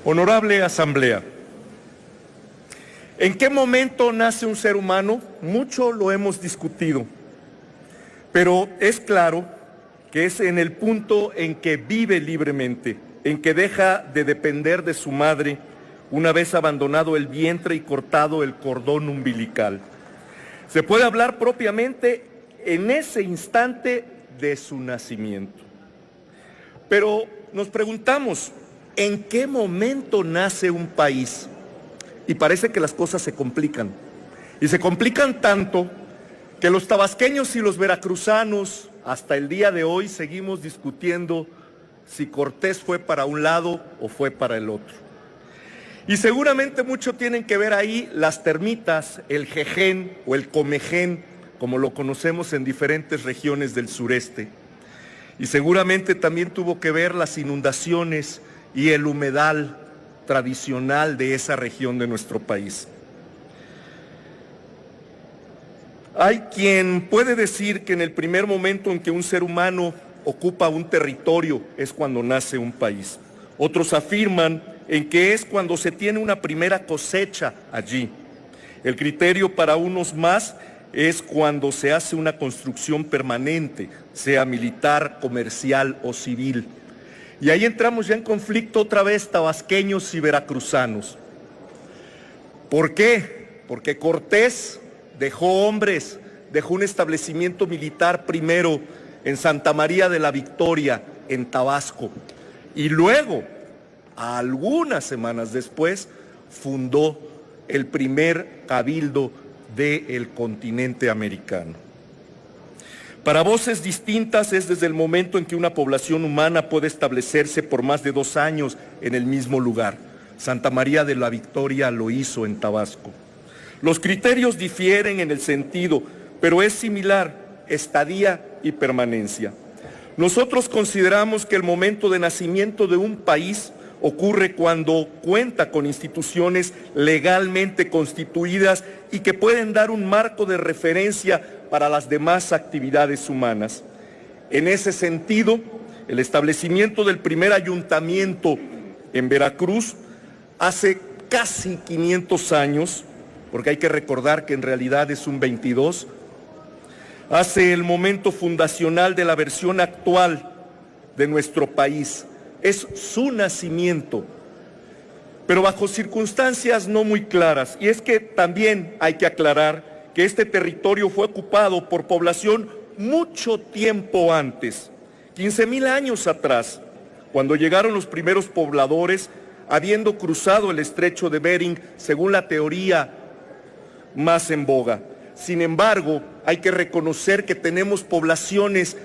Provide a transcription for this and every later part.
Honorable Asamblea, ¿en qué momento nace un ser humano? Mucho lo hemos discutido, pero es claro que es en el punto en que vive libremente, en que deja de depender de su madre una vez abandonado el vientre y cortado el cordón umbilical. Se puede hablar propiamente en ese instante de su nacimiento. Pero nos preguntamos, ¿en qué momento nace un país? Y parece que las cosas se complican. Y se complican tanto que los tabasqueños y los veracruzanos hasta el día de hoy seguimos discutiendo si Cortés fue para un lado o fue para el otro. Y seguramente mucho tienen que ver ahí las termitas, el jején o el comején, como lo conocemos en diferentes regiones del sureste. Y seguramente también tuvo que ver las inundaciones y el humedal tradicional de esa región de nuestro país. Hay quien puede decir que en el primer momento en que un ser humano ocupa un territorio es cuando nace un país. Otros afirman en que es cuando se tiene una primera cosecha allí. El criterio para unos más es cuando se hace una construcción permanente, sea militar, comercial o civil. Y ahí entramos ya en conflicto otra vez tabasqueños y veracruzanos. ¿Por qué? Porque Cortés dejó hombres, dejó un establecimiento militar primero en Santa María de la Victoria, en Tabasco, y luego, algunas semanas después, fundó el primer cabildo del continente americano. Para voces distintas es desde el momento en que una población humana puede establecerse por más de 2 años en el mismo lugar. Santa María de la Victoria lo hizo en Tabasco. Los criterios difieren en el sentido, pero es similar, estadía y permanencia. Nosotros consideramos que el momento de nacimiento de un país ocurre cuando cuenta con instituciones legalmente constituidas y que pueden dar un marco de referencia para las demás actividades humanas. En ese sentido, el establecimiento del primer ayuntamiento en Veracruz hace casi 500 años, porque hay que recordar que en realidad es un 22, hace el momento fundacional de la versión actual de nuestro país. Es su nacimiento, pero bajo circunstancias no muy claras. Y es que también hay que aclarar que este territorio fue ocupado por población mucho tiempo antes, 15,000 años atrás, cuando llegaron los primeros pobladores, habiendo cruzado el estrecho de Bering, según la teoría más en boga. Sin embargo, hay que reconocer que tenemos poblaciones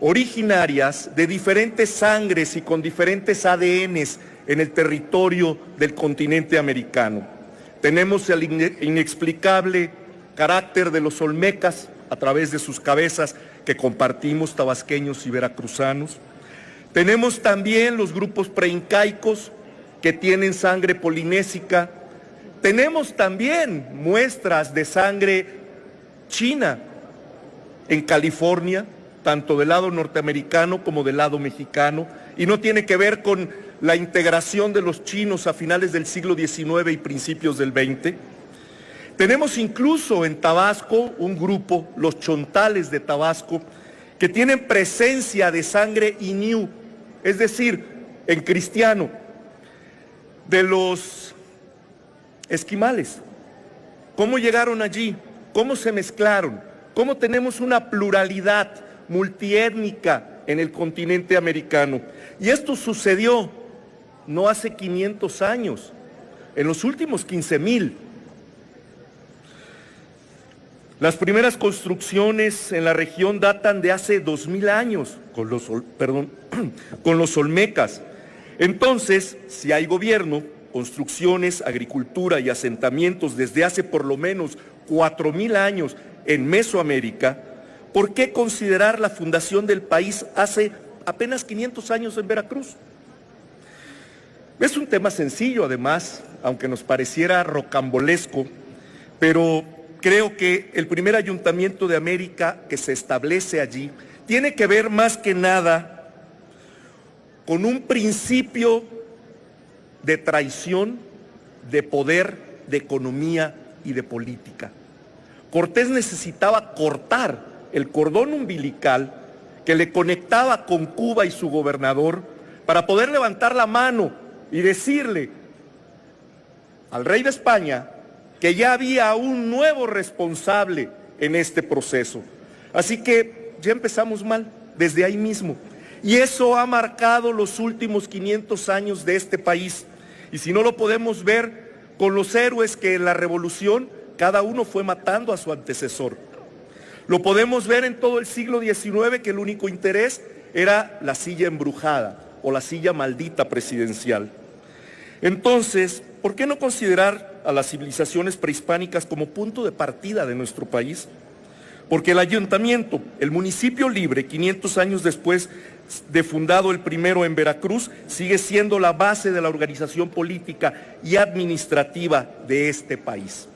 originarias de diferentes sangres y con diferentes ADNs en el territorio del continente americano. Tenemos el inexplicable carácter de los olmecas a través de sus cabezas que compartimos tabasqueños y veracruzanos. Tenemos también los grupos preincaicos que tienen sangre polinésica. Tenemos también muestras de sangre china en California, tanto del lado norteamericano como del lado mexicano, y no tiene que ver con la integración de los chinos a finales del siglo XIX y principios del XX. Tenemos incluso en Tabasco un grupo, los chontales de Tabasco, que tienen presencia de sangre inyu, es decir, en cristiano, de los esquimales. ¿Cómo llegaron allí? ¿Cómo se mezclaron? ¿Cómo tenemos una pluralidad multiétnica en el continente americano? Y esto sucedió no hace 500 años, en los últimos 15,000. Las primeras construcciones en la región datan de hace 2,000 años con los olmecas. Entonces, si hay gobierno, construcciones, agricultura y asentamientos desde hace por lo menos 4,000 años en Mesoamérica, ¿por qué considerar la fundación del país hace apenas 500 años en Veracruz? Es un tema sencillo, además, aunque nos pareciera rocambolesco, pero creo que el primer ayuntamiento de América que se establece allí tiene que ver más que nada con un principio de traición, de poder, de economía y de política. Cortés necesitaba cortar el cordón umbilical que le conectaba con Cuba y su gobernador para poder levantar la mano y decirle al rey de España que ya había un nuevo responsable en este proceso. Así que ya empezamos mal, desde ahí mismo. Y eso ha marcado los últimos 500 años de este país. Y si no lo podemos ver con los héroes que en la revolución cada uno fue matando a su antecesor. Lo podemos ver en todo el siglo XIX, que el único interés era la silla embrujada o la silla maldita presidencial. Entonces, ¿por qué no considerar a las civilizaciones prehispánicas como punto de partida de nuestro país? Porque el ayuntamiento, el municipio libre, 500 años después de fundado el primero en Veracruz, sigue siendo la base de la organización política y administrativa de este país.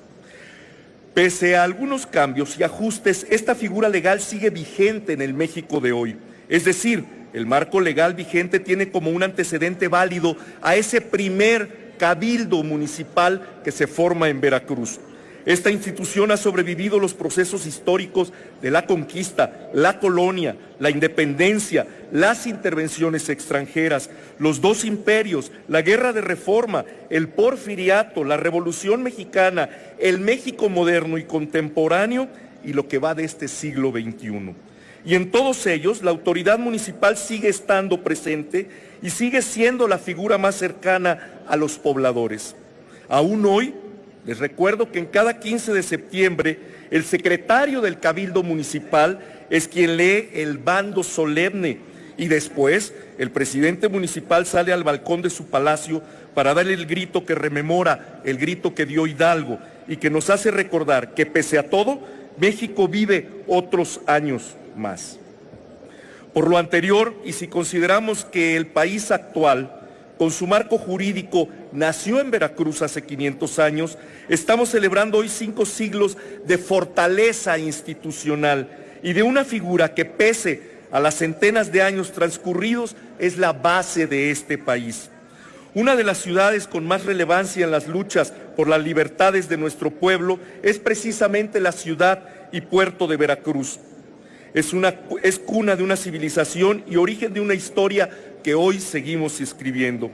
Pese a algunos cambios y ajustes, esta figura legal sigue vigente en el México de hoy. Es decir, el marco legal vigente tiene como un antecedente válido a ese primer cabildo municipal que se forma en Veracruz. Esta institución ha sobrevivido los procesos históricos de la conquista, la colonia, la independencia, las intervenciones extranjeras, los dos imperios, la guerra de reforma, el porfiriato, la Revolución Mexicana, el México moderno y contemporáneo y lo que va de este siglo XXI. Y en todos ellos la autoridad municipal sigue estando presente y sigue siendo la figura más cercana a los pobladores. Aún hoy, les recuerdo que en cada 15 de septiembre el secretario del Cabildo Municipal es quien lee el bando solemne y después el presidente municipal sale al balcón de su palacio para darle el grito que rememora, el grito que dio Hidalgo y que nos hace recordar que pese a todo, México vive otros años más. Por lo anterior, y si consideramos que el país actual, con su marco jurídico, nació en Veracruz hace 500 años, estamos celebrando hoy 5 siglos de fortaleza institucional y de una figura que, pese a las centenas de años transcurridos, es la base de este país. Una de las ciudades con más relevancia en las luchas por las libertades de nuestro pueblo es precisamente la ciudad y puerto de Veracruz. Es cuna de una civilización y origen de una historia que hoy seguimos escribiendo.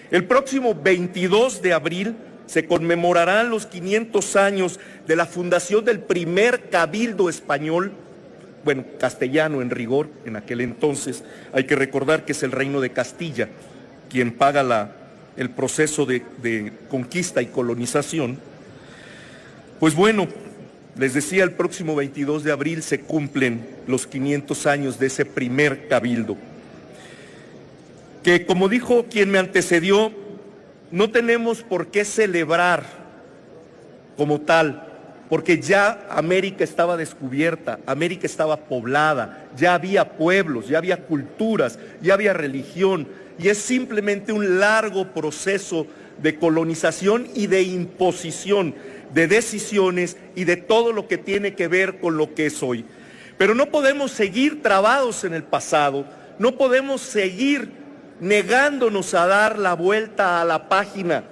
El próximo 22 de abril se conmemorarán los 500 años de la fundación del primer cabildo español, bueno, castellano en rigor, en aquel entonces. Hay que recordar que es el Reino de Castilla quien paga el proceso de conquista y colonización. Pues bueno, les decía, el próximo 22 de abril se cumplen los 500 años de ese primer cabildo, que, como dijo quien me antecedió, no tenemos por qué celebrar como tal, porque ya América estaba descubierta, América estaba poblada, ya había pueblos, ya había culturas, ya había religión, y es simplemente un largo proceso de colonización y de imposición de decisiones y de todo lo que tiene que ver con lo que es hoy. Pero no podemos seguir trabados en el pasado, no podemos seguir negándonos a dar la vuelta a la página.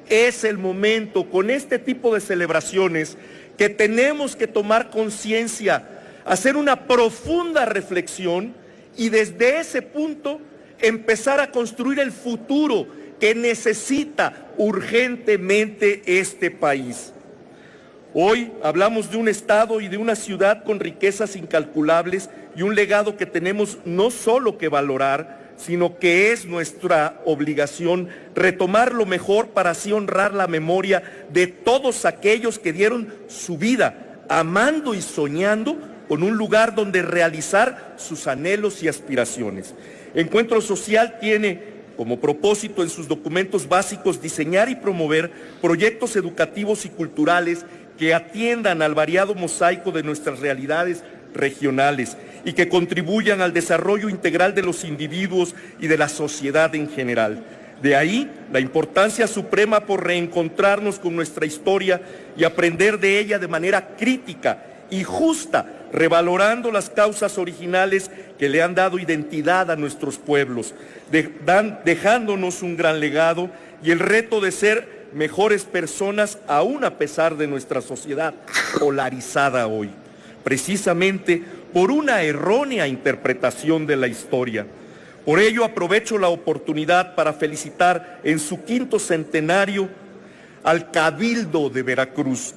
Es el momento, con este tipo de celebraciones, que tenemos que tomar conciencia, hacer una profunda reflexión y desde ese punto empezar a construir el futuro que necesita urgentemente este país. Hoy hablamos de un estado y de una ciudad con riquezas incalculables y un legado que tenemos no solo que valorar, sino que es nuestra obligación retomar lo mejor para así honrar la memoria de todos aquellos que dieron su vida amando y soñando con un lugar donde realizar sus anhelos y aspiraciones. Encuentro Social tiene como propósito en sus documentos básicos diseñar y promover proyectos educativos y culturales que atiendan al variado mosaico de nuestras realidades regionales y que contribuyan al desarrollo integral de los individuos y de la sociedad en general. De ahí la importancia suprema por reencontrarnos con nuestra historia y aprender de ella de manera crítica y justa, revalorando las causas originales que le han dado identidad a nuestros pueblos, dejándonos un gran legado y el reto de ser mejores personas aún a pesar de nuestra sociedad polarizada hoy, precisamente por una errónea interpretación de la historia. Por ello aprovecho la oportunidad para felicitar en su 5º centenario al Cabildo de Veracruz.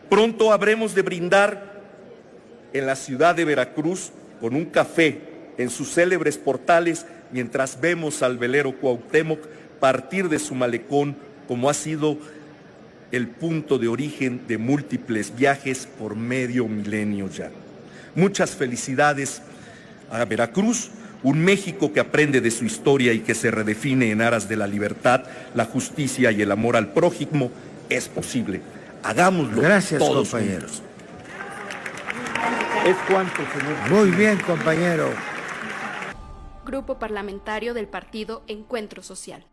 Pronto habremos de brindar en la ciudad de Veracruz con un café en sus célebres portales mientras vemos al velero Cuauhtémoc partir de su malecón, como ha sido el punto de origen de múltiples viajes por medio milenio ya. Muchas felicidades a Veracruz, un México que aprende de su historia y que se redefine en aras de la libertad, la justicia y el amor al prójimo. Es posible. Hagámoslo. Gracias, todos compañeros. juntos. Es cuanto, señor. Muy bien, compañero. Grupo Parlamentario del Partido Encuentro Social.